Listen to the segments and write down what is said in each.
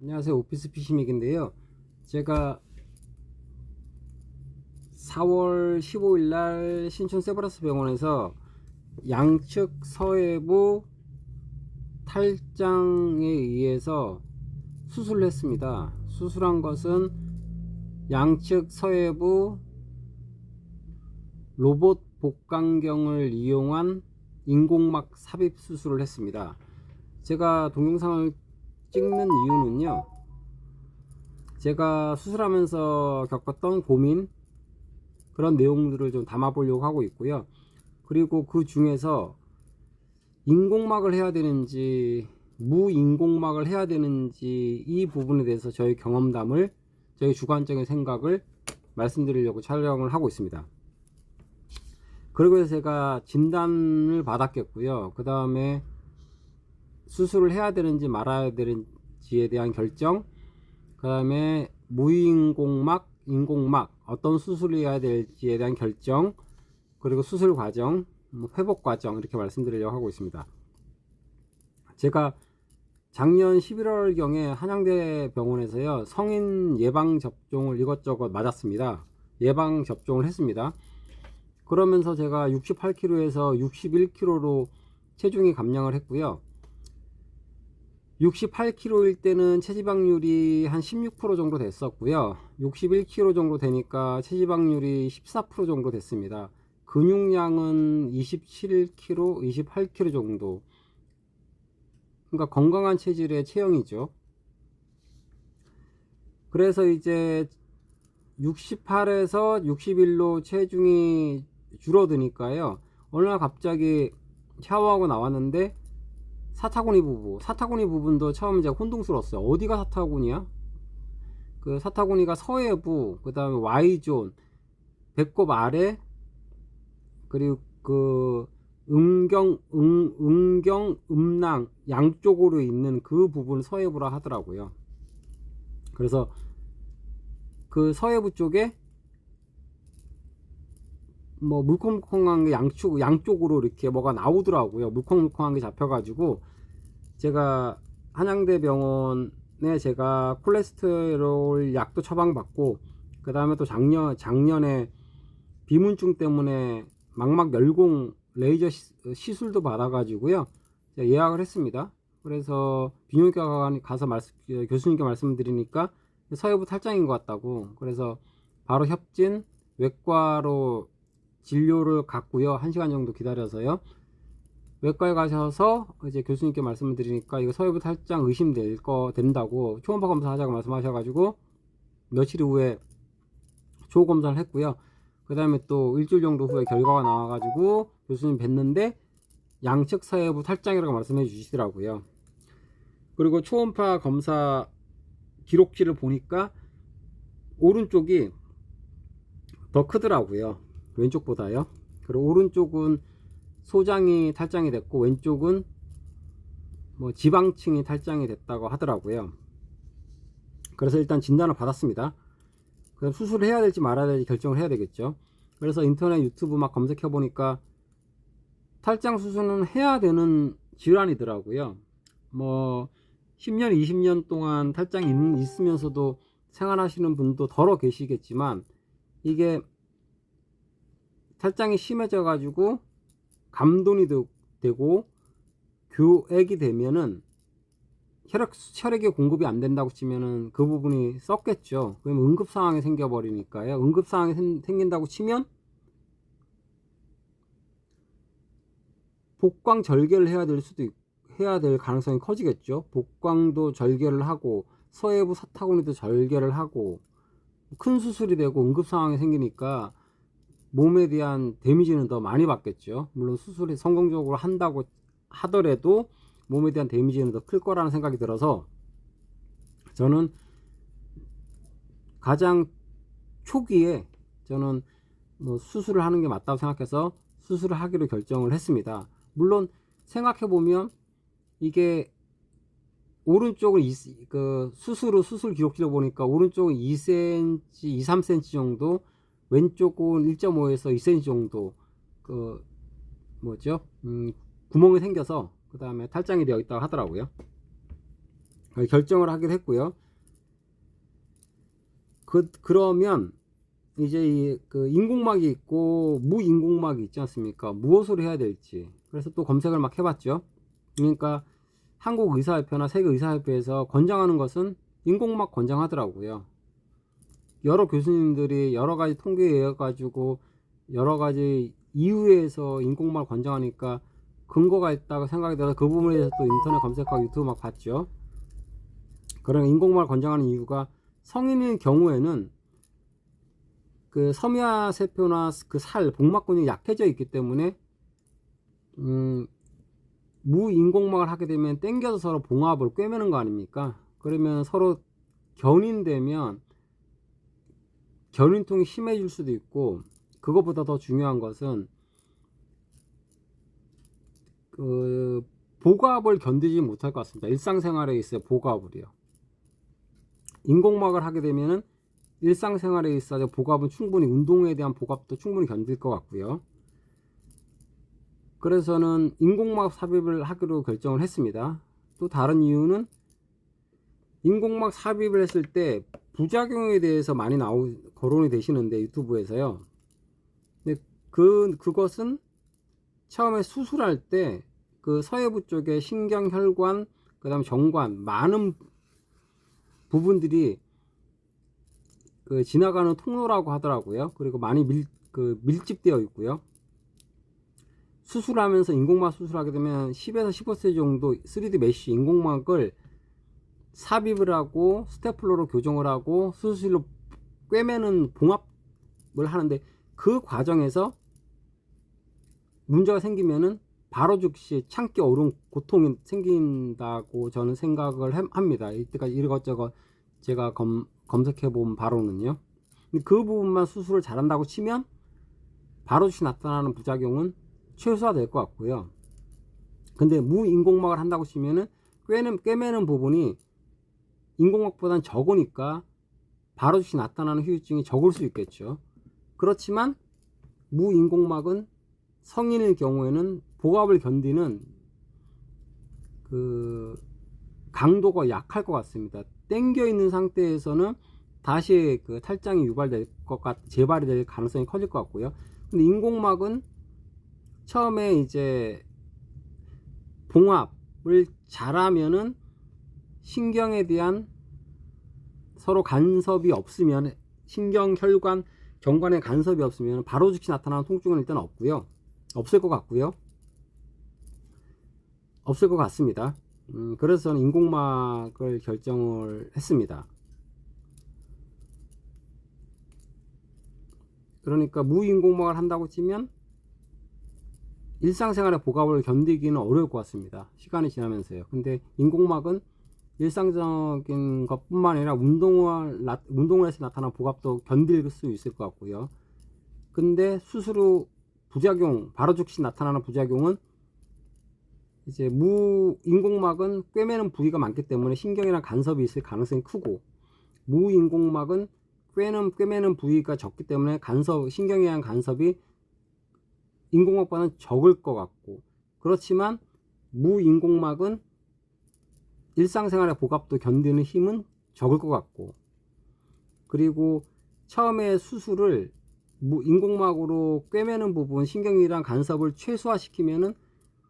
안녕하세요. 오피스 피시믹인데요. 제가 4월 15일 날 신촌 세브란스 병원에서 양측 서해부 탈장에 의해서 수술을 했습니다. 수술한 것은 양측 서해부 로봇 복강경을 이용한 인공막 삽입 수술을 했습니다. 제가 동영상을 찍는 이유는요, 제가 수술하면서 겪었던 고민, 그런 내용들을 좀 담아보려고 하고 있고요. 그리고 그 중에서 인공막을 해야 되는지 무인공막을 해야 되는지 이 부분에 대해서 저희 경험담을, 저희 주관적인 생각을 말씀드리려고 촬영을 하고 있습니다. 그리고 해서 제가 진단을 받았겠고요. 그 다음에 수술을 해야 되는지 말아야 되는지에 대한 결정, 그 다음에 무인공막, 인공막 어떤 수술을 해야 될지에 대한 결정, 그리고 수술 과정, 회복 과정, 이렇게 말씀드리려고 하고 있습니다. 제가 작년 11월경에 한양대 병원에서요, 성인 예방 접종을 이것저것 맞았습니다. 예방 접종을 했습니다. 그러면서 제가 68kg에서 61kg로 체중이 감량을 했고요. 68kg일 때는 체지방률이 한 16% 정도 됐었고요. 61kg 정도 되니까 체지방률이 14% 정도 됐습니다. 근육량은 27kg, 28kg 정도. 그러니까 건강한 체질의 체형이죠. 그래서 이제 68에서 61로 체중이 줄어드니까요, 어느 날 갑자기 샤워하고 나왔는데 사타구니 부분도 처음 이제 혼동스러웠어요. 어디가 사타구니야? 그 사타구니가 서해부, 그 다음에 Y존, 배꼽 아래, 그리고 그 음경, 음낭 양쪽으로 있는 그 부분 서해부라 하더라고요. 그래서 그 서해부 쪽에 뭐 물컹물컹한 게 양쪽으로 이렇게 뭐가 나오더라고요. 물컹물컹한 게 잡혀가지고 제가 한양대 병원에 제가 콜레스테롤 약도 처방받고, 그 다음에 또 작년에 비문증 때문에 망막 열공 레이저 시술도 받아가지고요, 예약을 했습니다. 그래서 비뇨기과 가서 교수님께 말씀드리니까 서해부 탈장인 것 같다고, 그래서 바로 협진 외과로 진료를 갔고요. 1시간 정도 기다려서요. 외과에 가셔서 이제 교수님께 말씀을 드리니까 이거 서해부 탈장 된다고 초음파 검사하자고 말씀하셔가지고 며칠 후에 초 검사를 했고요. 그 다음에 또 일주일 정도 후에 결과가 나와가지고 교수님 뵀는데 양측 서해부 탈장이라고 말씀해 주시더라고요. 그리고 초음파 검사 기록지를 보니까 오른쪽이 더 크더라고요, 왼쪽보다요. 그리고 오른쪽은 소장이 탈장이 됐고 왼쪽은 뭐 지방층이 탈장이 됐다고 하더라고요. 그래서 일단 진단을 받았습니다. 그럼 수술을 해야 될지 말아야 될지 결정을 해야 되겠죠. 그래서 인터넷 유튜브 막 검색해 보니까 탈장 수술은 해야 되는 질환이더라고요. 뭐 10년 20년 동안 탈장이 있으면서도 생활하시는 분도 더러 계시겠지만, 이게 탈장이 심해져 가지고 감돈이 되고 교액이 되면은 혈액이 공급이 안 된다고 치면은 그 부분이 썩겠죠. 그러면 응급 상황이 생겨 버리니까요. 응급 상황이 생긴다고 치면 복광 절개를 해야 될 가능성이 커지겠죠. 복광도 절개를 하고 서해부 사타구니도 절개를 하고 큰 수술이 되고 응급 상황이 생기니까 몸에 대한 데미지는 더 많이 받겠죠. 물론 수술이 성공적으로 한다고 하더라도 몸에 대한 데미지는 더 클 거라는 생각이 들어서 저는 가장 초기에 저는 뭐 수술을 하는 게 맞다고 생각해서 수술을 하기로 결정을 했습니다. 물론 생각해 보면 이게 오른쪽은 그 수술 기록지를 보니까 오른쪽은 2cm, 2, 3cm 정도, 왼쪽은 1.5에서 2cm 정도 그 뭐죠? 구멍이 생겨서 그 다음에 탈장이 되어 있다고 하더라고요. 결정을 하기로 했고요. 그러면 이제 그 인공막이 있고 무인공막이 있지 않습니까? 무엇으로 해야 될지. 그래서 또 검색을 막 해봤죠. 그러니까 한국의사협회나 세계의사협회에서 권장하는 것은 인공막 권장하더라고요. 여러 교수님들이 여러 가지 통계에 가지고 여러 가지 이유에서 인공막을 권장하니까 근거가 있다고 생각이 들어서 그 부분에 대해서 또 인터넷 검색하고 유튜브 막 봤죠. 그런 인공막을 권장하는 이유가 성인의 경우에는 그 섬유화세포나 그 살, 복막 근육이 약해져 있기 때문에 무인공막을 하게 되면 땡겨서 서로 봉합을 꿰매는 거 아닙니까? 그러면 서로 견인되면 견인통이 심해질 수도 있고, 그것보다 더 중요한 것은 그 복압을 견디지 못할 것 같습니다. 일상생활에 있어요, 복압을요. 인공막을 하게 되면은 일상생활에 있어서 복압은 충분히, 운동에 대한 복압도 충분히 견딜 것 같고요. 그래서는 인공막 삽입을 하기로 결정을 했습니다. 또 다른 이유는 인공막 삽입을 했을 때 부작용에 대해서 많이 거론이 되시는데, 유튜브에서요. 근데 그것은 처음에 수술할 때 그 서해부 쪽에 신경, 혈관, 그 다음에 정관, 많은 부분들이 그 지나가는 통로라고 하더라고요. 그리고 많이 밀집되어 있고요. 수술하면서 인공막 수술하게 되면 10에서 15세 정도 3D 메쉬 인공막을 삽입을 하고 스테플러로 교정을 하고 수술로 꿰매는 봉합을 하는데, 그 과정에서 문제가 생기면은 바로 즉시 참기 어려운 고통이 생긴다고 저는 생각을 합니다. 이때까지 이것저것 제가 검색해 본 바로는요. 그 부분만 수술을 잘한다고 치면 바로 즉시 나타나는 부작용은 최소화될 것 같고요. 근데 무인공막을 한다고 치면은 꿰매는 부분이 인공막보다는 적으니까 바로 즉시 나타나는 후유증이 적을 수 있겠죠. 그렇지만 무인공막은 성인의 경우에는 복압을 견디는 그 강도가 약할 것 같습니다. 땡겨 있는 상태에서는 다시 그 탈장이 유발될 재발이 될 가능성이 커질 것 같고요. 근데 인공막은 처음에 이제 봉합을 잘하면은 신경에 대한 서로 간섭이 없으면, 신경, 혈관, 정관에 간섭이 없으면 바로 즉시 나타나는 통증은 일단 없을 것 같습니다. 그래서 저는 인공막을 결정을 했습니다. 그러니까 무인공막을 한다고 치면 일상생활의 복압을 견디기는 어려울 것 같습니다. 시간이 지나면서요. 근데 인공막은 일상적인 것 뿐만 아니라 운동을 해서 나타난 복압도 견딜 수 있을 것 같고요. 근데 수술 후 부작용, 바로 즉시 나타나는 부작용은 이제 무인공막은 꿰매는 부위가 많기 때문에 신경이나 간섭이 있을 가능성이 크고, 무인공막은 꿰매는 부위가 적기 때문에 신경에 의한 간섭이 인공막보다는 적을 것 같고, 그렇지만 무인공막은 일상생활의 복압도 견디는 힘은 적을 것 같고, 그리고 처음에 수술을 인공막으로 꿰매는 부분, 신경이랑 간섭을 최소화시키면은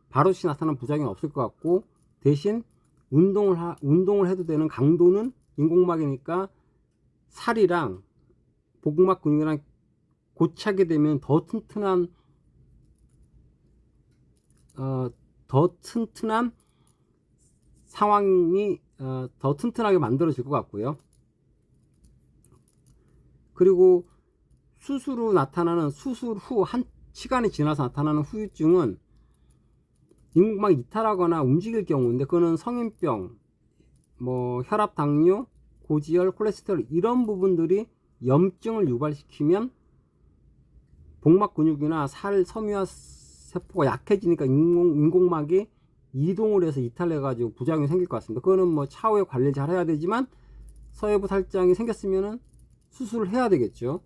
바로 즉시 나타나는 부작용이 없을 것 같고, 대신 운동을 해도 되는 강도는 인공막이니까 살이랑 복막 근육이랑 고착이 되면 더 튼튼한 상황이 더 튼튼하게 만들어질 것 같고요. 그리고 수술 후 한 시간이 지나서 나타나는 후유증은 인공막 이탈하거나 움직일 경우인데, 그거는 성인병, 뭐 혈압, 당뇨, 고지혈, 콜레스테롤 이런 부분들이 염증을 유발시키면 복막 근육이나 섬유화 세포가 약해지니까 인공막이 이동을 해서 이탈해 가지고 부작용이 생길 것 같습니다. 그거는 뭐 차후에 관리를 잘 해야 되지만, 서해부 탈장이 생겼으면은 수술을 해야 되겠죠.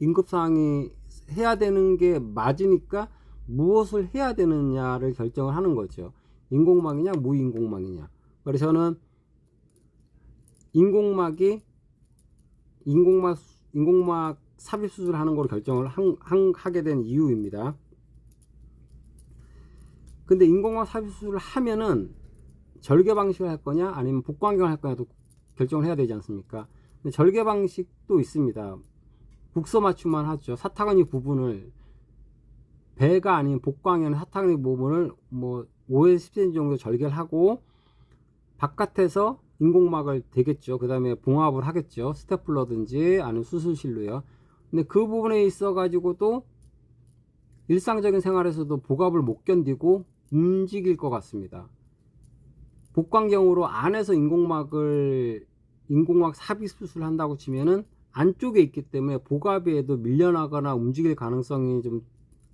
응급사항이 해야 되는 게 맞으니까 무엇을 해야 되느냐를 결정을 하는 거죠. 인공막이냐 무인공막이냐. 그래서 저는 인공막이 인공막 삽입 수술하는 걸 결정을 하게 된 이유입니다. 근데 인공막 삽입 수술을 하면은 절개 방식을 할 거냐 아니면 복광경을 할 거냐도 결정을 해야 되지 않습니까? 근데 절개 방식도 있습니다. 국소 맞춤만 하죠. 사타구니 부분을 배가 아닌 복광에는 사타구니 부분을 뭐 5에서 10cm 정도 절개를 하고 바깥에서 인공막을 대겠죠. 그 다음에 봉합을 하겠죠. 스테플러든지 아니면 수술실로요. 근데 그 부분에 있어 가지고도 일상적인 생활에서도 복압을 못 견디고 움직일 것 같습니다. 복광경으로 안에서 인공막 삽입 수술을 한다고 치면은 안쪽에 있기 때문에 복압에도 밀려나거나 움직일 가능성이 좀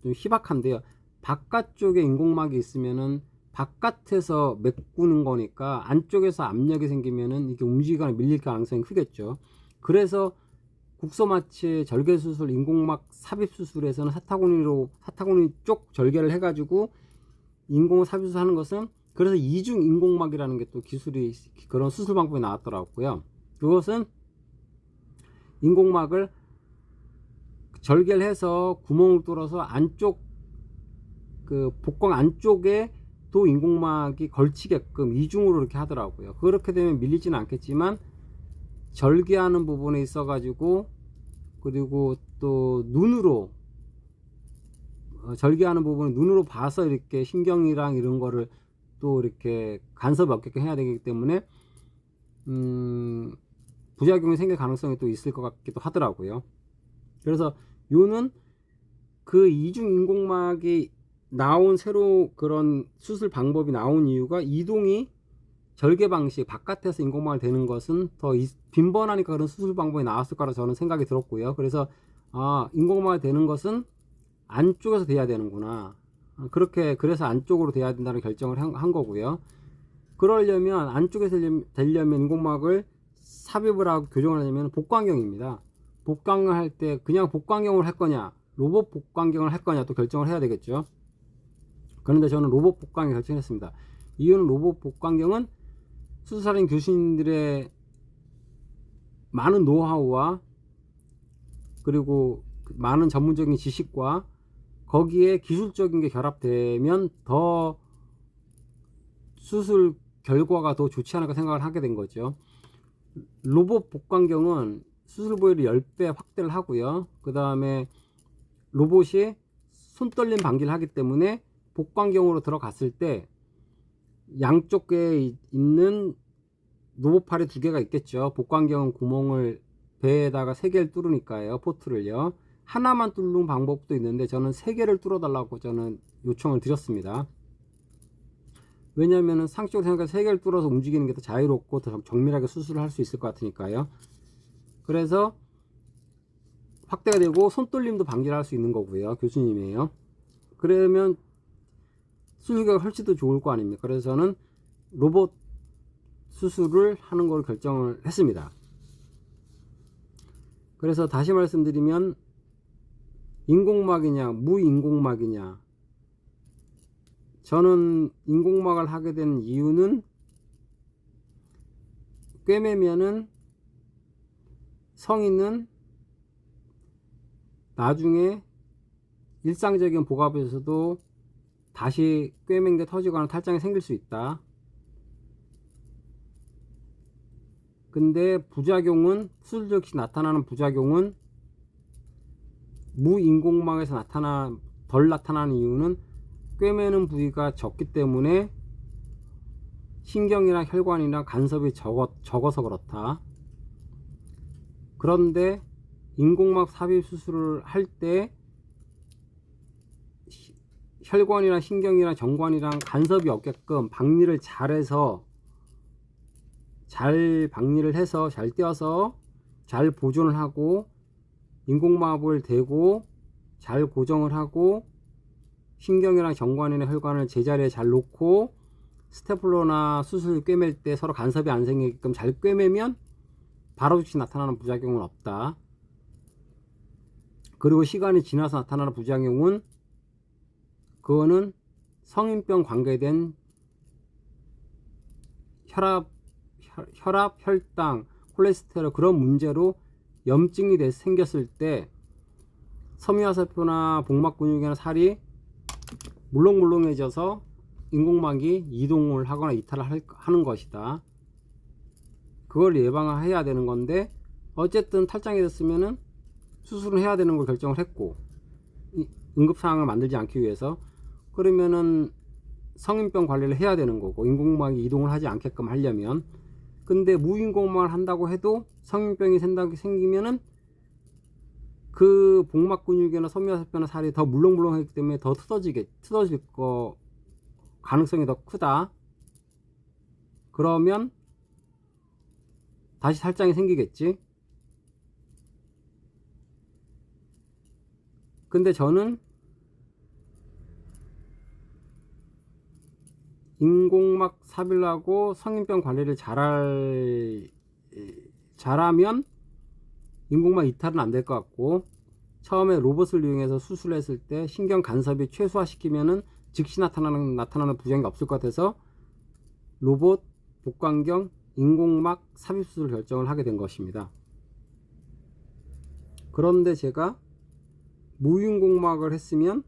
희박한데요. 바깥쪽에 인공막이 있으면은 바깥에서 메꾸는 거니까 안쪽에서 압력이 생기면은 이게 움직이거나 밀릴 가능성이 크겠죠. 그래서 국소마취 절개수술 인공막 삽입 수술에서는 사타구니 쪽 절개를 해가지고 인공막 삽입 수술 하는 것은 그래서 이중 인공막이라는 게 또 기술이 그런 수술 방법이 나왔더라고요. 그것은 인공막을 절개를 해서 구멍을 뚫어서 안쪽 그 복광 안쪽에 또 인공막이 걸치게끔 이중으로 이렇게 하더라고요. 그렇게 되면 밀리지는 않겠지만 절개하는 부분에 있어 가지고 그리고 또 눈으로 절개하는 부분을 눈으로 봐서 이렇게 신경이랑 이런 거를 또 이렇게 간섭이 없게끔 해야 되기 때문에 부작용이 생길 가능성이 또 있을 것 같기도 하더라고요. 그래서 요는 그 이중 인공막이 나온 새로 그런 수술 방법이 나온 이유가 이동이 절개 방식 바깥에서 인공막을 대는 것은 더 빈번하니까 그런 수술 방법이 나왔을 거라 저는 생각이 들었고요. 그래서 인공막을 대는 것은 안쪽에서 돼야 되는구나. 그래서 안쪽으로 돼야 된다는 결정을 한 거고요. 그러려면 안쪽에서 되려면 인공막을 삽입을 하고 교정을 하려면 복광경입니다. 복광경을 할 때 그냥 복광경을 할 거냐 로봇 복광경을 할 거냐 또 결정을 해야 되겠죠. 그런데 저는 로봇 복광경 결정했습니다. 이유는 로봇 복광경은 수술하는 교수님들의 많은 노하우와 그리고 많은 전문적인 지식과 거기에 기술적인 게 결합되면 더 수술 결과가 더 좋지 않을까 생각을 하게 된 거죠. 로봇 복광경은 수술 부위를 10배 확대를 하고요. 그 다음에 로봇이 손떨림 방지를 하기 때문에 복광경으로 들어갔을 때 양쪽에 있는 로봇팔이 2개가 있겠죠. 복광경은 구멍을 배에다가 3개를 뚫으니까요. 포트를요. 하나만 뚫는 방법도 있는데 저는 3개를 뚫어 달라고 저는 요청을 드렸습니다. 왜냐하면 상식적으로 생각해서 3개를 뚫어서 움직이는 게 더 자유롭고 더 정밀하게 수술을 할 수 있을 것 같으니까요. 그래서 확대가 되고 손떨림도 방지를 할 수 있는 거고요. 교수님이에요. 그러면 수술가 훨씬 더 좋을 거 아닙니까? 그래서 저는 로봇 수술을 하는 걸 결정을 했습니다. 그래서 다시 말씀드리면 인공막이냐 무인공막이냐, 저는 인공막을 하게 된 이유는 꿰매면은 성인은 나중에 일상적인 복압에서도 다시 꿰맨 게 터지거나 탈장이 생길 수 있다. 근데 부작용은 수술 즉시 나타나는 부작용은 무인공막에서 덜 나타나는 이유는 꿰매는 부위가 적기 때문에 신경이나 혈관이나 간섭이 적어서 그렇다. 그런데 인공막 삽입 수술을 할 때 혈관이나 신경이나 정관이랑 간섭이 없게끔 박리를 박리를 해서 잘 떼어서 잘 보존을 하고 인공막을 대고 잘 고정을 하고 신경이나 정관이나 혈관을 제자리에 잘 놓고 스테플러나 수술 꿰맬 때 서로 간섭이 안 생기게끔 잘 꿰매면 바로 즉시 나타나는 부작용은 없다. 그리고 시간이 지나서 나타나는 부작용은 그거는 성인병 관계된 혈압, 혈당, 콜레스테롤 그런 문제로 염증이 생겼을 때 섬유화살표나 복막 근육이나 살이 물렁물렁해져서 인공막이 이동을 하거나 이탈을 하는 것이다. 그걸 예방해야 되는 건데 어쨌든 탈장이 됐으면은 수술을 해야 되는 걸 결정을 했고 응급상황을 만들지 않기 위해서 그러면은 성인병 관리를 해야 되는 거고 인공막이 이동을 하지 않게끔 하려면 근데 무인공막을 한다고 해도 성인병이 생기면은 그 복막 근육이나 섬유화살표나 살이 더 물렁물렁하기 때문에 더 틀어질 거 가능성이 더 크다. 그러면 다시 탈장이 생기겠지. 근데 저는 인공막 삽입하고 성인병 관리를 잘하면 인공막 이탈은 안 될 것 같고 처음에 로봇을 이용해서 수술했을 때 신경 간섭이 최소화시키면은 즉시 나타나는 부작용이 없을 것 같아서 로봇, 복강경, 인공막 삽입 수술 결정을 하게 된 것입니다. 그런데 제가 무인공막을 했으면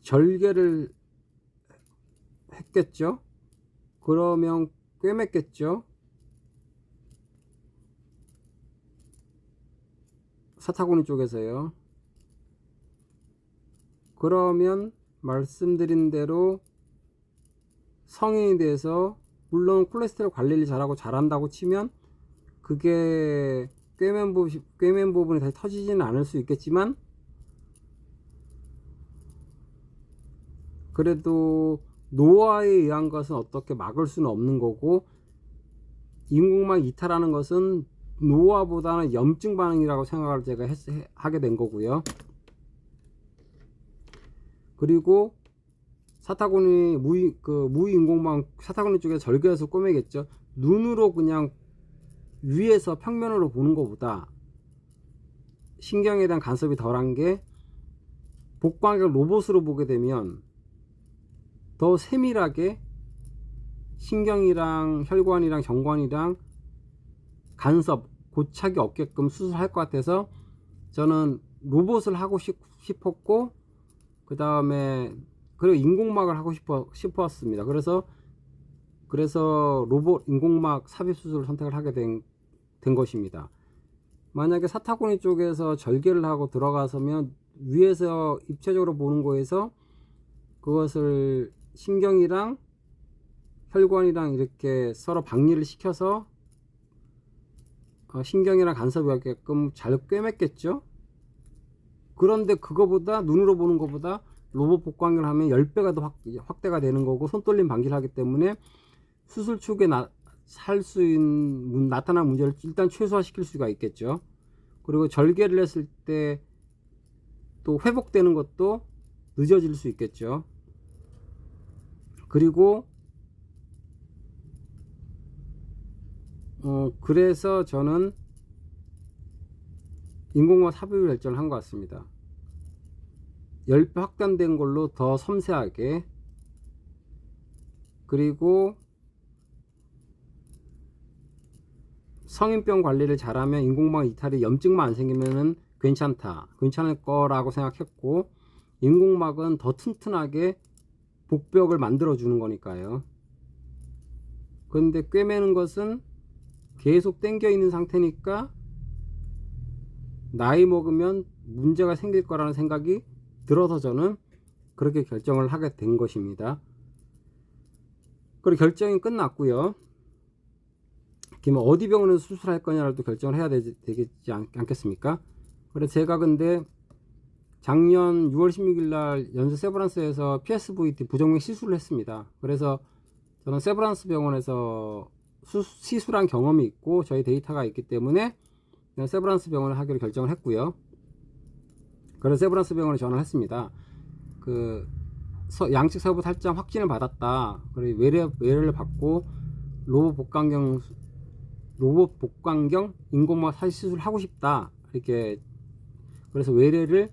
절개를 했겠죠. 그러면 꿰맸겠죠. 사타구니 쪽에서요. 그러면 말씀드린 대로 성인이 돼서 물론 콜레스테롤 관리를 잘한다고 치면 그게 꿰맨 부분이 다시 터지지는 않을 수 있겠지만 그래도 노화에 의한 것은 어떻게 막을 수는 없는 거고 인공막 이탈하는 것은 노화보다는 염증 반응이라고 생각을 제가 하게 된 거고요. 그리고 사타구니 무인공막 사타구니 쪽에 절개해서 꼬매겠죠. 눈으로 그냥 위에서 평면으로 보는 것보다 신경에 대한 간섭이 덜한 게 복강경 로봇으로 보게 되면 더 세밀하게 신경이랑 혈관이랑 정관이랑 간섭, 고착이 없게끔 수술할 것 같아서 저는 로봇을 하고 싶었고 그 다음에 그리고 인공막을 하고 싶었습니다. 그래서 로봇 인공막 삽입 수술을 선택을 하게 된 것입니다. 만약에 사타구니 쪽에서 절개를 하고 들어가서면 위에서 입체적으로 보는 거에서 그것을 신경이랑 혈관이랑 이렇게 서로 박리를 시켜서 신경이랑 간섭이 없게끔 잘 꿰맸겠죠. 그런데 그거보다 눈으로 보는 것보다 로봇 복강경을 하면 10배가 더 확대가 되는 거고 손떨림 방지를 하기 때문에 수술 초기에 나타난 문제를 일단 최소화시킬 수가 있겠죠. 그리고 절개를 했을 때 또 회복되는 것도 늦어질 수 있겠죠. 그리고 그래서 저는 인공막 삽입을 결정을 한 것 같습니다. 10배 확단된 걸로 더 섬세하게 그리고 성인병 관리를 잘하면 인공막 이탈이 염증만 안 생기면은 괜찮을 거라고 생각했고 인공막은 더 튼튼하게 복벽을 만들어 주는 거니까요. 그런데 꿰매는 것은 계속 당겨 있는 상태니까 나이 먹으면 문제가 생길 거라는 생각이 들어서 저는 그렇게 결정을 하게 된 것입니다. 그리고 결정이 끝났고요. 그러면 어디 병원에서 수술할 거냐를 또 결정을 해야 되겠지 않겠습니까? 그래서 제가 근데 작년 6월 16일 날 연세 세브란스에서 PSVT 부정맥 시술을 했습니다. 그래서 저는 세브란스 병원에서 시술한 경험이 있고 저희 데이터가 있기 때문에 세브란스 병원을 하기로 결정을 했고요. 그래서 세브란스 병원에 전화를 했습니다. 양측 서부 탈장 확진을 받았다. 그리고 외래를 받고 로봇 복강경 인공막 삽입 수술 하고 싶다. 이렇게 그래서 외래를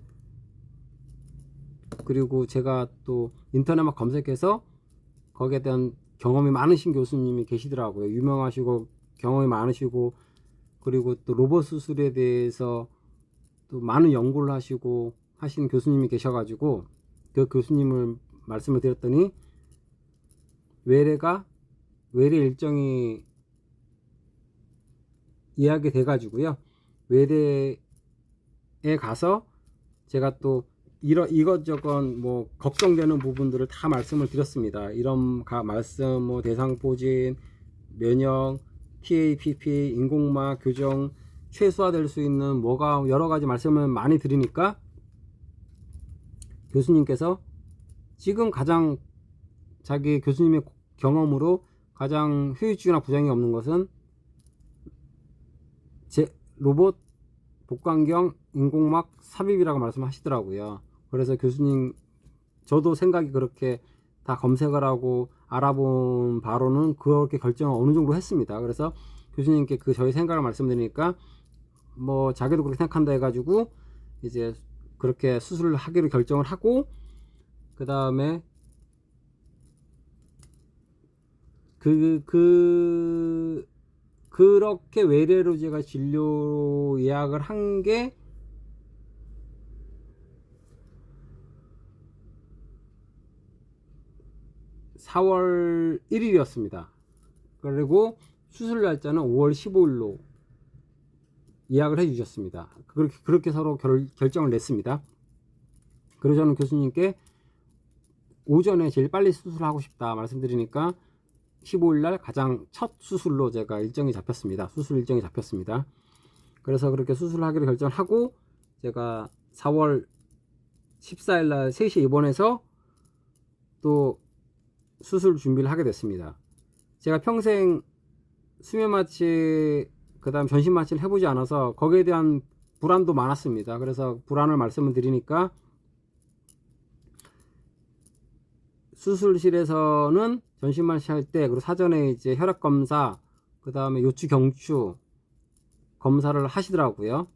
그리고 제가 또 인터넷 막 검색해서 거기에 대한 경험이 많으신 교수님이 계시더라고요. 유명하시고 경험이 많으시고, 그리고 또 로봇 수술에 대해서 또 많은 연구를 하시고 하신 교수님이 계셔가지고 그 교수님을 말씀을 드렸더니 외래 일정이 예약이 돼가지고요. 외래에 가서 제가 또 이것저것 뭐 걱정되는 부분들을 다 말씀을 드렸습니다. 이런 말씀, 뭐 대상포진, 면역, TAPP, 인공막, 교정 최소화될 수 있는 뭐가 여러 가지 말씀을 많이 드리니까 교수님께서 지금 가장 자기 교수님의 경험으로 가장 후유증이나 부작용이 없는 것은 로봇 복강경 인공막 삽입이라고 말씀하시더라고요. 그래서 교수님, 저도 생각이 그렇게 다 검색을 하고 알아본 바로는 그렇게 결정을 어느 정도 했습니다. 그래서 교수님께 저희 생각을 말씀드리니까 뭐 자기도 그렇게 생각한다 해가지고 이제 그렇게 수술을 하기로 결정을 하고, 그 다음에 그렇게 외래로 제가 진료 예약을 한 게 4월 1일이었습니다. 그리고 수술 날짜는 5월 15일로 예약을 해 주셨습니다. 그렇게 서로 결정을 냈습니다. 그래서 저는 교수님께 오전에 제일 빨리 수술하고 싶다 말씀드리니까 15일날 가장 첫 수술로 제가 수술 일정이 잡혔습니다. 그래서 그렇게 수술을 하기로 결정을 하고 제가 4월 14일날 3시에 입원해서 또 수술 준비를 하게 됐습니다. 제가 평생 수면마취 그 다음 전신마취를 해보지 않아서 거기에 대한 불안도 많았습니다. 그래서 불안을 말씀을 드리니까 수술실에서는 전신마취 할 때, 그리고 사전에 이제 혈액 검사, 그 다음에 요추 경추 검사를 하시더라고요.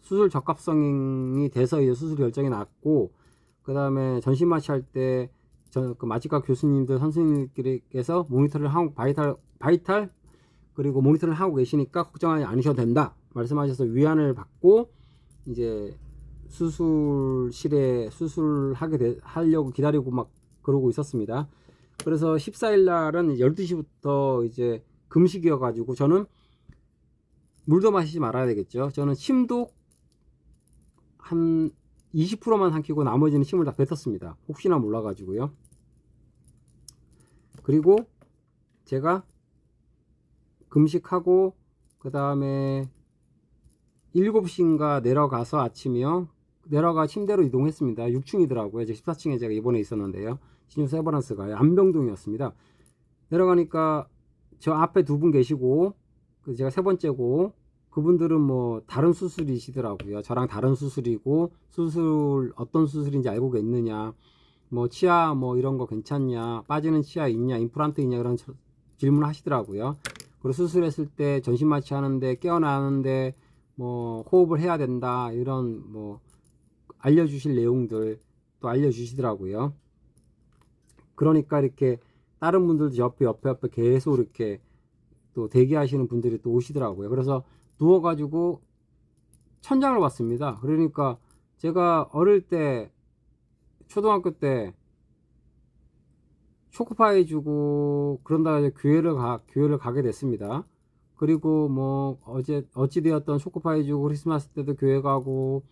수술 적합성이 돼서 이제 수술 결정이 났고, 그 다음에 전신마취 할 때 그 마취과 교수님들 선생님들께서 모니터를 하고 바이탈 그리고 모니터를 하고 계시니까 걱정하지 않으셔도 된다 말씀하셔서 위안을 받고 이제 수술실에 하려고 기다리고 막 그러고 있었습니다. 그래서 14일 날은 12시부터 이제 금식이어 가지고 저는 물도 마시지 말아야 되겠죠. 저는 침도 한 20%만 삼키고 나머지는 침을 다 뱉었습니다. 혹시나 몰라 가지고요. 그리고 제가 금식하고 그 다음에 7시인가 내려가서 아침이요. 내려가 침대로 이동했습니다. 6층이더라고요. 이제 14층에 제가 입원해 있었는데요. 신유 세버런스가 안병동이었습니다. 내려가니까 저 앞에 두 분 계시고 제가 세 번째고 그분들은 뭐 다른 수술이시더라고요. 저랑 다른 수술이고 어떤 수술인지 알고 있느냐, 뭐 치아 뭐 이런 거 괜찮냐, 빠지는 치아 있냐, 임플란트 있냐 그런 질문을 하시더라고요. 그리고 수술했을 때 전신마취 하는데 깨어나는데 뭐 호흡을 해야 된다 이런 뭐 알려주실 내용들 또 알려주시더라고요. 그러니까 이렇게 다른 분들도 옆에 계속 이렇게 또 대기하시는 분들이 또 오시더라고요. 그래서 누워가지고 천장을 봤습니다. 그러니까 제가 어릴 때 초등학교 때 초코파이 주고 그런다가 이제 교회를 가게 됐습니다. 그리고 뭐 어찌되었던 초코파이 주고 크리스마스 때도 교회 가고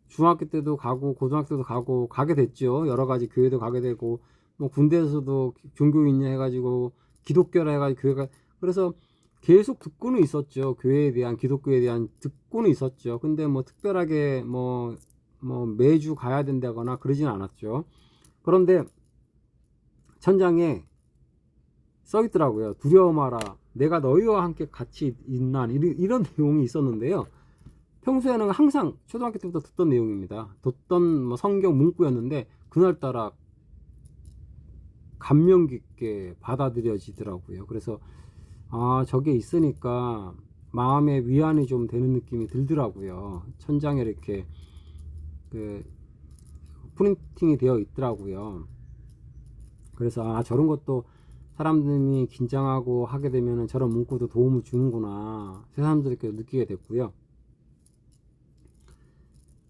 중학교 때도 가고 고등학교 때도 가게 됐죠. 여러 가지 교회도 가게 되고 뭐 군대에서도 종교인이냐 해가지고 기독교라 해가지고 교회가, 그래서 계속 듣고는 있었죠. 기독교에 대한 듣고는 있었죠. 근데 뭐 특별하게 뭐 매주 가야 된다거나 그러진 않았죠. 그런데 천장에 써 있더라고요. 두려워 마라. 내가 너희와 함께 같이 있나, 이런 내용이 있었는데요. 평소에는 항상 초등학교 때부터 듣던 내용입니다. 듣던 뭐 성경 문구였는데 그날따라 감명 깊게 받아들여지더라고요. 그래서 저게 있으니까 마음의 위안이 좀 되는 느낌이 들더라고요. 천장에 이렇게 프린팅이 되어 있더라고요. 그래서 아, 저런 것도 사람들이 긴장하고 하게 되면은 저런 문구도 도움을 주는구나, 새삼스럽게 느끼게 됐고요.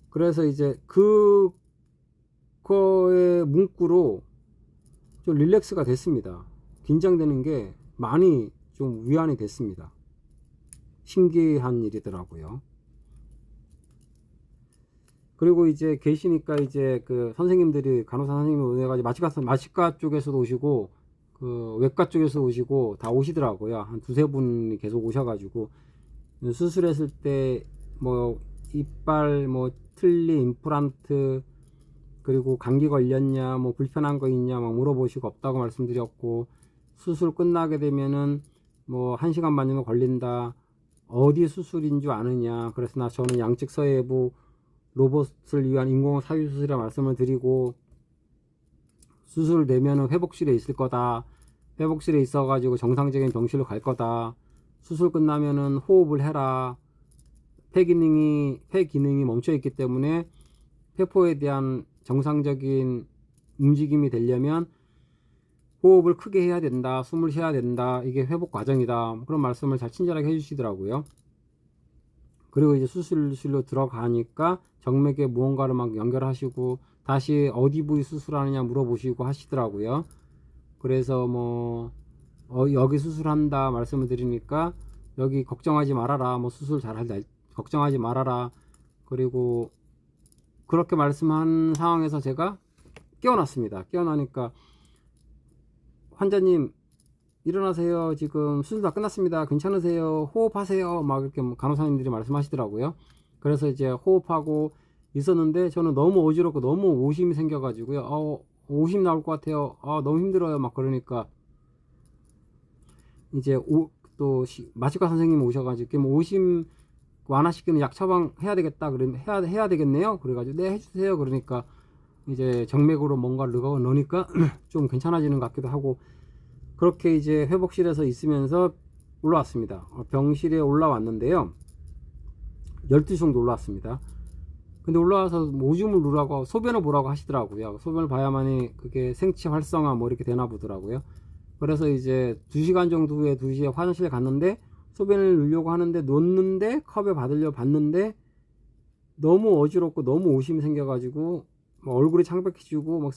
그래서 이제 그거의 문구로 좀 릴렉스가 됐습니다. 긴장되는 게 많이 좀 위안이 됐습니다. 신기한 일이더라고요. 그리고 이제 계시니까 이제 그 선생님들이, 간호사 선생님이 오셔가지고 마취과 쪽에서도 오시고 그 외과 쪽에서 오시고 다 오시더라고요. 한 두세 분이 계속 오셔가지고 수술했을 때 뭐 이빨 뭐 틀니, 임플란트, 그리고 감기 걸렸냐, 뭐 불편한 거 있냐 막 물어보시고 없다고 말씀드렸고, 수술 끝나게 되면은 뭐 1시간 반 정도 걸린다, 어디 수술인 줄 아느냐, 그래서 저는 양측 서해부 로봇을 위한 인공호흡 사유 수술이라 말씀을 드리고, 수술 되면은 회복실에 있을 거다, 회복실에 있어 가지고 정상적인 병실로 갈 거다, 수술 끝나면은 호흡을 해라, 폐 기능이 멈춰 있기 때문에 폐포에 대한 정상적인 움직임이 되려면 호흡을 크게 해야 된다, 숨을 쉬어야 된다, 이게 회복 과정이다, 그런 말씀을 잘 친절하게 해주시더라고요. 그리고 이제 수술실로 들어가니까 정맥에 무언가를 막 연결하시고 다시 어디 부위 수술하느냐 물어보시고 하시더라고요. 그래서 뭐 여기 수술한다 말씀을 드리니까 여기 걱정하지 말아라, 뭐 수술 잘한다 걱정하지 말아라, 그리고 그렇게 말씀한 상황에서 제가 깨어났습니다. 깨어나니까 환자님 일어나세요, 지금 수술 다 끝났습니다, 괜찮으세요, 호흡하세요, 막 이렇게 간호사님들이 말씀하시더라고요. 그래서 이제 호흡하고 있었는데 저는 너무 어지럽고 너무 오심이 생겨 가지고요, 오심 나올 것 같아요, 너무 힘들어요, 막 그러니까 이제 또 마취과 선생님 오셔가지고 뭐 오심 완화시키는 약 처방 해야 되겠다, 그러면 해야 되겠네요, 그래가지고 네 해주세요, 그러니까 이제 정맥으로 뭔가를 넣으니까 좀 괜찮아지는 것 같기도 하고, 그렇게 이제 회복실에서 있으면서 올라왔습니다. 병실에 올라왔는데요, 12시 정도 올라왔습니다. 근데 올라와서 오줌을 누라고 소변을 보라고 하시더라고요. 소변을 봐야만이 그게 생체 활성화 뭐 이렇게 되나 보더라고요. 그래서 이제 2시간 정도 후에 2시에 화장실에 갔는데 소변을 누려고 하는데 놓는데 컵에 받으려고 봤는데 너무 어지럽고 너무 오심이 생겨가지고 막 얼굴이 창백해지고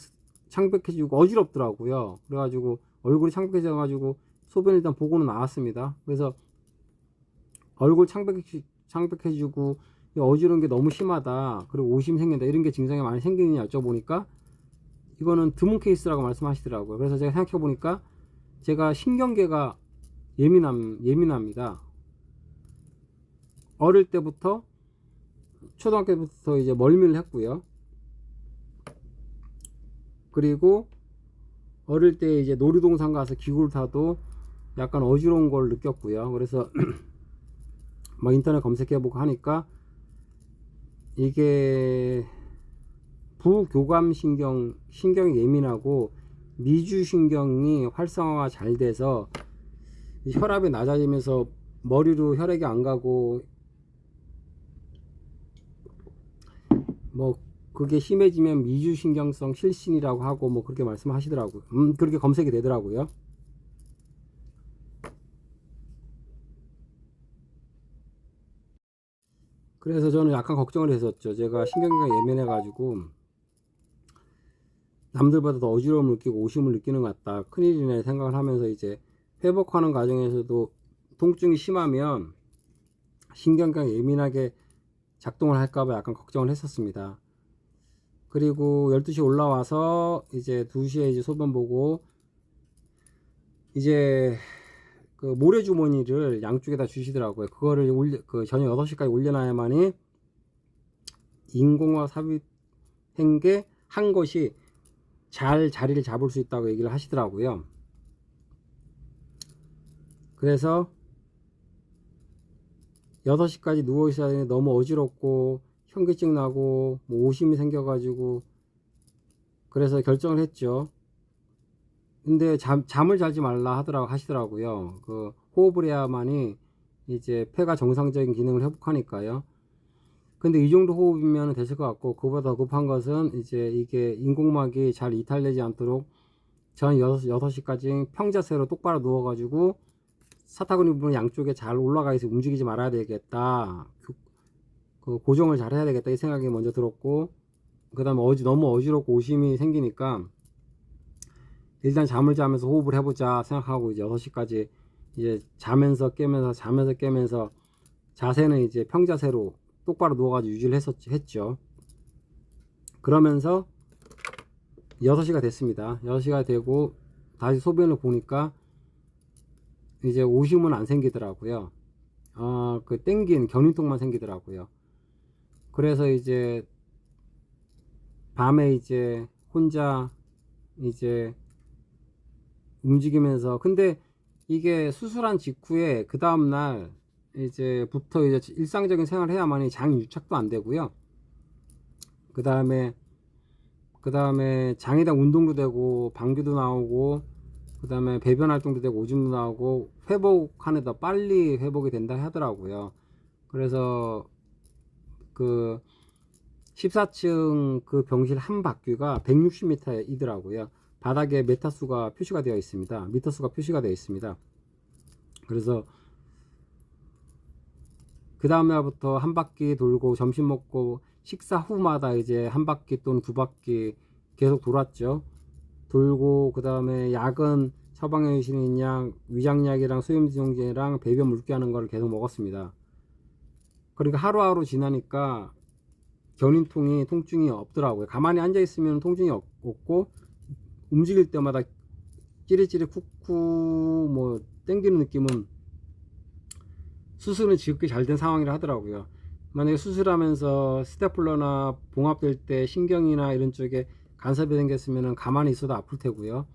어지럽더라고요. 그래가지고 얼굴이 창백해져가지고 소변 일단 보고는 나왔습니다. 그래서 얼굴 창백해지고 어지러운 게 너무 심하다, 그리고 오심 생긴다, 이런 게 증상이 많이 생기느냐 여쭤보니까 이거는 드문 케이스라고 말씀하시더라고요. 그래서 제가 생각해 보니까 제가 신경계가 예민합니다. 어릴 때부터 초등학교 때부터 이제 멀미를 했고요. 그리고 어릴 때 이제 놀이동산 가서 기구를 타도 약간 어지러운 걸 느꼈고요. 그래서 막 인터넷 검색해보고 하니까 이게 신경이 예민하고 미주신경이 활성화가 잘 돼서 혈압이 낮아지면서 머리로 혈액이 안 가고 뭐 그게 심해지면 미주신경성 실신이라고 하고 뭐 그렇게 말씀하시더라고요. 그렇게 검색이 되더라고요. 그래서 저는 약간 걱정을 했었죠. 제가 신경계가 예민해 가지고 남들보다 더 어지러움을 느끼고 오심을 느끼는 것 같다, 큰일이네 생각을 하면서 이제 회복하는 과정에서도 통증이 심하면 신경계가 예민하게 작동을 할까봐 약간 걱정을 했었습니다. 그리고 12시 올라와서 이제 2시에 이제 소변 보고 이제 그 모래주머니를 양쪽에다 주시더라고요. 그거를 저녁 6시까지 올려놔야만이 인공화 삽입한 게 한 것이 잘 자리를 잡을 수 있다고 얘기를 하시더라고요. 그래서 6시까지 누워 있어야 되는데 너무 어지럽고 현기증 나고 뭐 오심이 생겨가지고 그래서 결정을 했죠. 근데 잠을 자지 말라 하시더라고요. 그 호흡을 해야만이 이제 폐가 정상적인 기능을 회복하니까요. 근데 이 정도 호흡이면 됐을 것 같고, 그보다 더 급한 것은 이제 이게 인공막이 잘 이탈되지 않도록 전 6시까지 평자세로 똑바로 누워가지고 사타구니 부분 양쪽에 잘 올라가 있어 움직이지 말아야 되겠다. 그 고정을 잘 해야 되겠다 이 생각이 먼저 들었고, 그 다음에 너무 어지럽고 오심이 생기니까 일단 잠을 자면서 호흡을 해보자 생각하고 이제 6시까지 이제 자면서 깨면서 자세는 이제 평자세로 똑바로 누워가지고 유지를 했죠. 그러면서 6시가 됐습니다. 6시가 되고 다시 소변을 보니까 이제 오심은 안 생기더라고요. 그 땡긴 견인통만 생기더라고요. 그래서 이제 밤에 이제 혼자 이제 움직이면서, 근데 이게 수술한 직후에 그 다음날 이제부터 이제 일상적인 생활을 해야만이 장 유착도 안 되고요. 그 다음에 장에 대한 운동도 되고 방귀도 나오고, 그 다음에 배변 활동도 되고 오줌도 나오고 회복하는 더 빨리 회복이 된다 하더라고요. 그래서 그 14층 그 병실 한 바퀴가 160m이더라고요. 바닥에 메타수가 표시가 되어 있습니다. 미터수가 표시가 되어 있습니다. 그래서 그 다음날부터 한 바퀴 돌고 점심 먹고 식사 후마다 이제 한 바퀴 또는 두 바퀴 계속 돌았죠. 돌고 그 다음에 약은 처방해 주시는 약, 위장약이랑 소염지용제랑 배변 물기 하는 걸 계속 먹었습니다. 그러니까 하루하루 지나니까 견인통이 통증이 없더라고요. 가만히 앉아 있으면 통증이 없고 움직일 때마다 찌릿찌릿 쿡쿡 뭐 땡기는 느낌은 수술은 지극히 잘 된 상황이라 하더라고요. 만약에 수술하면서 스테플러나 봉합될 때 신경이나 이런 쪽에 간섭이 생겼으면 가만히 있어도 아플 테고요.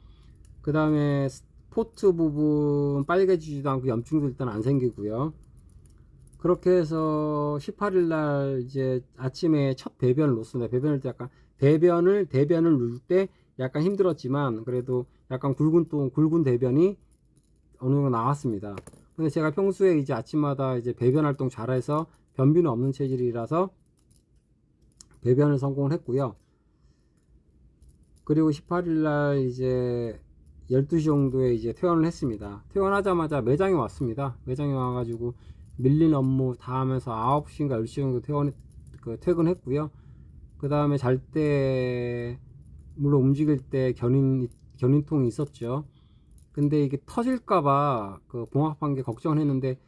그 다음에 포트 부분 빨개지지도 않고 염증도 일단 안 생기고요. 그렇게 해서 18일 날 이제 아침에 첫 배변을 놓습니다. 배변을 때 약간 대변을 누를 때 약간 힘들었지만 그래도 약간 굵은 대변이 어느 정도 나왔습니다. 근데 제가 평소에 이제 아침마다 이제 배변 활동 잘해서 변비는 없는 체질이라서 배변을 성공을 했고요. 그리고 18일 날 이제 12시 정도에 이제 퇴원을 했습니다. 퇴원하자마자 매장에 왔습니다. 매장에 와가지고 밀린 업무 다 하면서 9시인가 10시 정도 퇴근했고요. 그 다음에 잘 때 물론 움직일 때 견인통이 있었죠. 근데 이게 터질까봐 그 봉합한 게 걱정을 했는데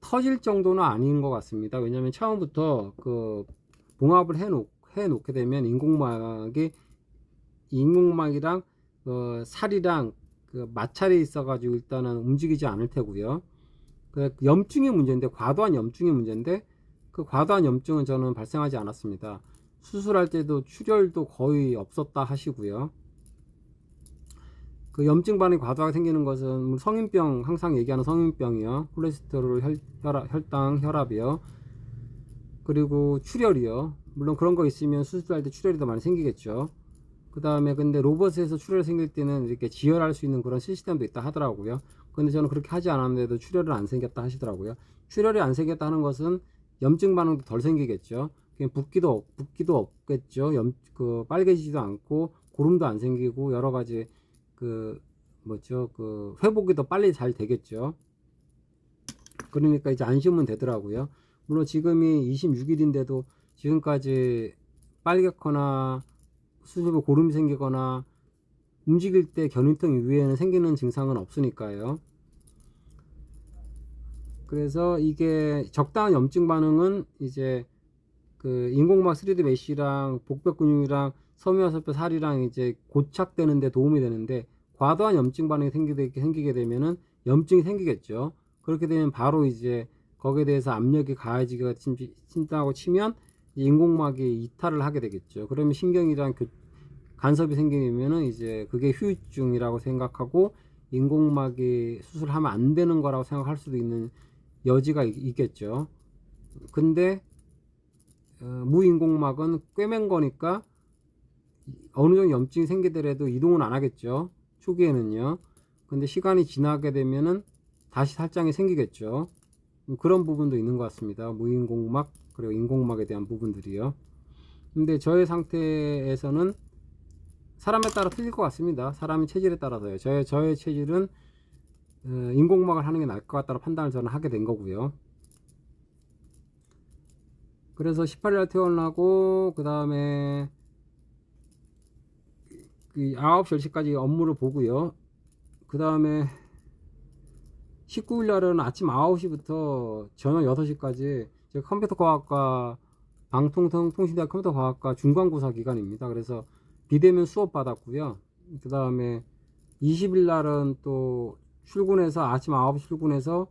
터질 정도는 아닌 것 같습니다. 왜냐면 처음부터 그 봉합을 해놓게 되면 인공막이랑 살이랑 그 마찰이 있어가지고 일단은 움직이지 않을 테고요. 그 염증의 문제인데, 과도한 염증의 문제인데 그 과도한 염증은 저는 발생하지 않았습니다. 수술할 때도 출혈도 거의 없었다 하시고요. 그 염증 반응이 과도하게 생기는 것은 성인병, 항상 얘기하는 성인병이요, 콜레스테롤, 혈당, 혈압이요, 그리고 출혈이요. 물론 그런 거 있으면 수술할 때 출혈이 더 많이 생기겠죠. 그 다음에 근데 로봇에서 출혈이 생길 때는 이렇게 지혈할 수 있는 그런 시스템도 있다 하더라고요. 근데 저는 그렇게 하지 않았는데도 출혈은 안 생겼다 하시더라고요. 출혈이 안 생겼다 하는 것은 염증 반응도 덜 생기겠죠. 그냥 붓기도 없겠죠. 빨개지지도 않고 고름도 안 생기고 여러 가지 그 회복이 더 빨리 잘 되겠죠. 그러니까 이제 안심은 되더라고요. 물론 지금이 26일인데도 지금까지 빨갛거나 수술 후 고름이 생기거나 움직일 때 견인통 이외에는 생기는 증상은 없으니까요. 그래서 이게 적당한 염증 반응은 이제 그 인공막 3D 메쉬랑 복벽 근육이랑 섬유화살표 살이랑 이제 고착되는 데 도움이 되는데, 과도한 염증 반응이 생기게 되면은 염증이 생기겠죠. 그렇게 되면 바로 이제 거기에 대해서 압력이 가해지기가 친다고 치면 인공막이 이탈을 하게 되겠죠. 그러면 신경이랑 간섭이 생기면은 이제 그게 후유증이라고 생각하고 인공막이 수술하면 안 되는 거라고 생각할 수도 있는 여지가 있겠죠. 근데 무인공막은 꿰맨 거니까 어느 정도 염증이 생기더라도 이동은 안 하겠죠, 초기에는요. 근데 시간이 지나게 되면은 다시 살짝이 생기겠죠. 그런 부분도 있는 것 같습니다. 무인공막 그리고 인공막에 대한 부분들이요. 근데 저의 상태에서는 사람에 따라 틀릴 것 같습니다. 사람의 체질에 따라서요. 저의 체질은 인공막을 하는 게 나을 것 같다는 판단을 저는 하게 된 거고요. 그래서 18일 퇴원하고 그 다음에 9시 10시까지 업무를 보고요. 그 다음에 19일 날은 아침 9시부터 저녁 6시까지 제가 컴퓨터과학과 방통통신대학 컴퓨터과학과 중간고사 기간입니다. 그래서 비대면 수업 받았고요. 그 다음에 20일 날은 또 출근해서 아침 9시 출근해서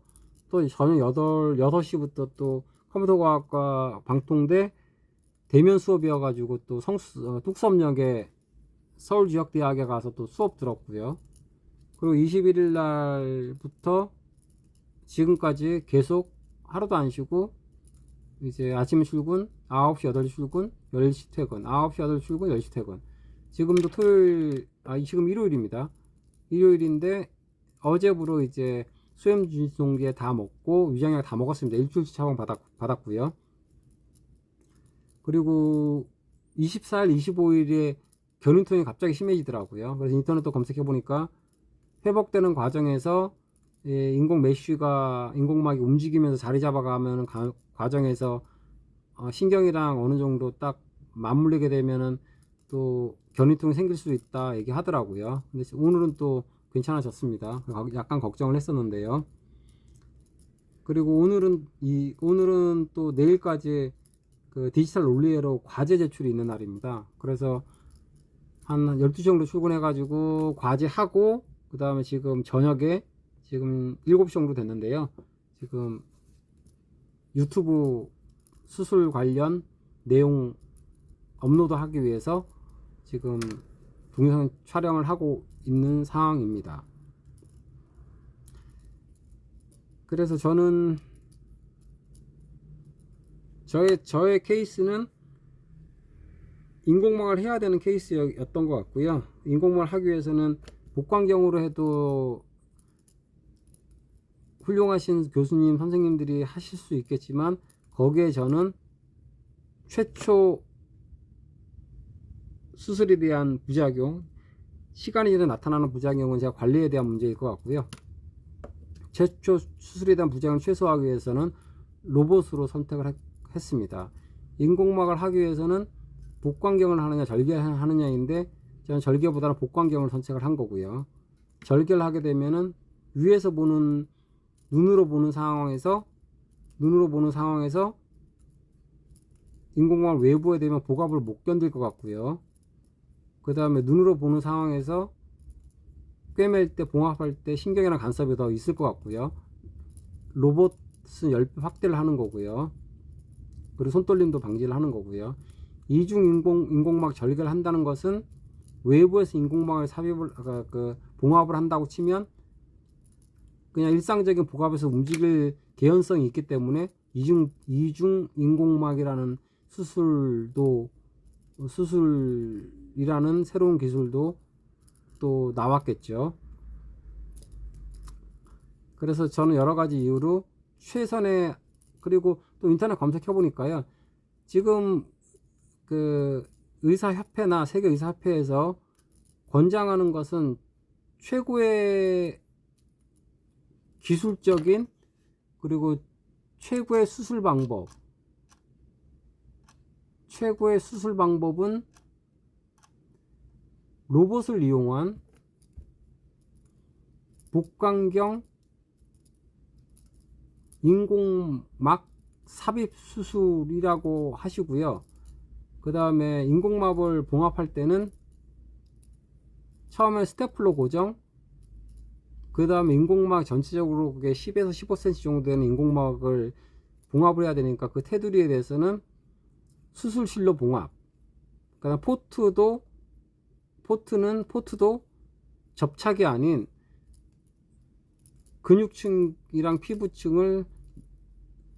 또 저녁 6시부터 또 컴퓨터과학과 방통대 대면 수업이어가지고 또 뚝섬역에 서울지역대학에 가서 또 수업 들었고요. 그리고 21일 날부터 지금까지 계속 하루도 안 쉬고 이제 아침 출근 9시 8시 출근 10시 퇴근 9시 8시 출근 10시 퇴근. 지금도 지금 일요일입니다. 일요일인데 어제부로 이제 수염 진통제 다 먹고 위장약 다 먹었습니다. 일주일치 처방 받았고요. 그리고 24일 25일에 견인통이 갑자기 심해지더라고요. 그래서 인터넷도 검색해 보니까 회복되는 과정에서 인공막이 움직이면서 자리 잡아가는 과정에서 신경이랑 어느 정도 딱 맞물리게 되면은 또 견인통이 생길 수 있다 얘기하더라고요. 근데 오늘은 또 괜찮아졌습니다. 약간 걱정을 했었는데요. 그리고 오늘은 또 내일까지 그 디지털 롤리에로 과제 제출이 있는 날입니다. 그래서 한 12시 정도 출근해 가지고 과제하고 그 다음에 지금 저녁에 지금 7시 정도 됐는데요. 지금 유튜브 수술 관련 내용 업로드 하기 위해서 지금 동영상 촬영을 하고 있는 상황입니다. 그래서 저는 저의 케이스는 인공막을 해야 되는 케이스였던 것 같고요. 인공막을 하기 위해서는 복강경으로 해도 훌륭하신 교수님 선생님들이 하실 수 있겠지만 거기에 저는 최초 수술에 대한 부작용, 시간이 지나 나타나는 부작용은 제가 관리에 대한 문제일 것 같고요. 최초 수술에 대한 부작용을 최소화하기 위해서는 로봇으로 선택을 했습니다. 인공막을 하기 위해서는 복강경을 하느냐 절개를 하느냐인데 저는 절개보다는 복강경을 선택을 한 거고요. 절개를 하게 되면은 위에서 보는 눈으로 보는 상황에서 인공막을 외부에 대면 복압을 못 견딜 것 같고요. 그 다음에 눈으로 보는 상황에서 꿰맬 때 봉합할 때 신경이나 간섭이 더 있을 것 같고요. 로봇은 10배 확대를 하는 거고요. 그리고 손떨림도 방지를 하는 거고요. 이중 인공막 절개를 한다는 것은 외부에서 인공막을 봉합을 한다고 치면 그냥 일상적인 복압에서 움직일 개연성이 있기 때문에 이중 인공막이라는 수술이라는 새로운 기술도 또 나왔겠죠. 그래서 저는 여러 가지 이유로 최선의, 그리고 또 인터넷 검색해 보니까요. 지금 그 의사협회나 세계의사협회에서 권장하는 것은 최고의 기술적인 그리고 최고의 수술 방법은 로봇을 이용한 복강경 인공막 삽입 수술이라고 하시고요. 그 다음에 인공막을 봉합할 때는 처음에 스테플러 고정, 그 다음에 인공막 전체적으로 그게 10에서 15cm 정도 되는 인공막을 봉합을 해야 되니까 그 테두리에 대해서는 수술실로 봉합. 그 다음 포트도 접착이 아닌 근육층이랑 피부층을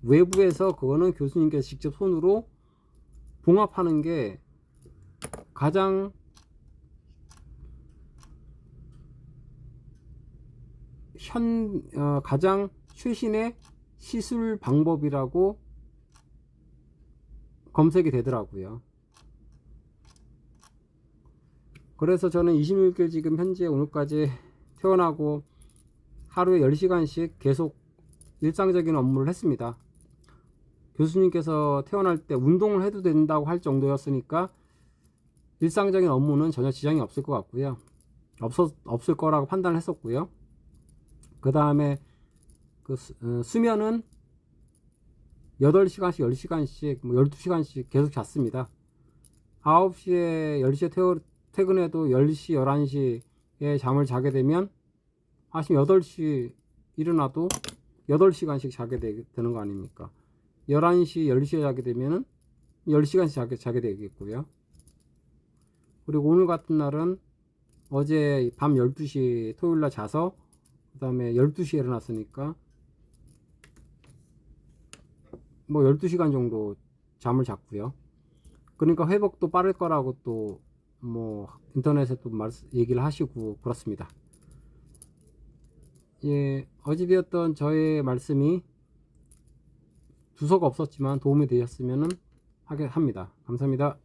외부에서 그거는 교수님께서 직접 손으로 봉합하는 게 가장 최신의 시술 방법이라고 검색이 되더라고요. 그래서 저는 26일 지금 현재 오늘까지 퇴원하고 하루에 10시간씩 계속 일상적인 업무를 했습니다. 교수님께서 퇴원할 때 운동을 해도 된다고 할 정도였으니까 일상적인 업무는 전혀 지장이 없을 것 같고요. 없을 거라고 판단을 했었고요. 그 다음에 수면은 8시간씩 10시간씩 12시간씩 계속 잤습니다. 9시에 10시에 퇴근해도 10시 11시에 잠을 자게 되면 아침 8시 일어나도 8시간씩 자게 되는 거 아닙니까? 11시 10시에 자게 되면은 10시간씩 자게 되겠고요. 그리고 오늘 같은 날은 어제 밤 12시 토요일날 자서 그 다음에 12시에 일어났으니까 뭐 12시간 정도 잠을 잤고요. 그러니까 회복도 빠를 거라고 또 뭐 인터넷에 또 얘기를 하시고 그렇습니다. 예, 어찌되었던 저의 말씀이 두서가 없었지만 도움이 되셨으면 합니다. 감사합니다.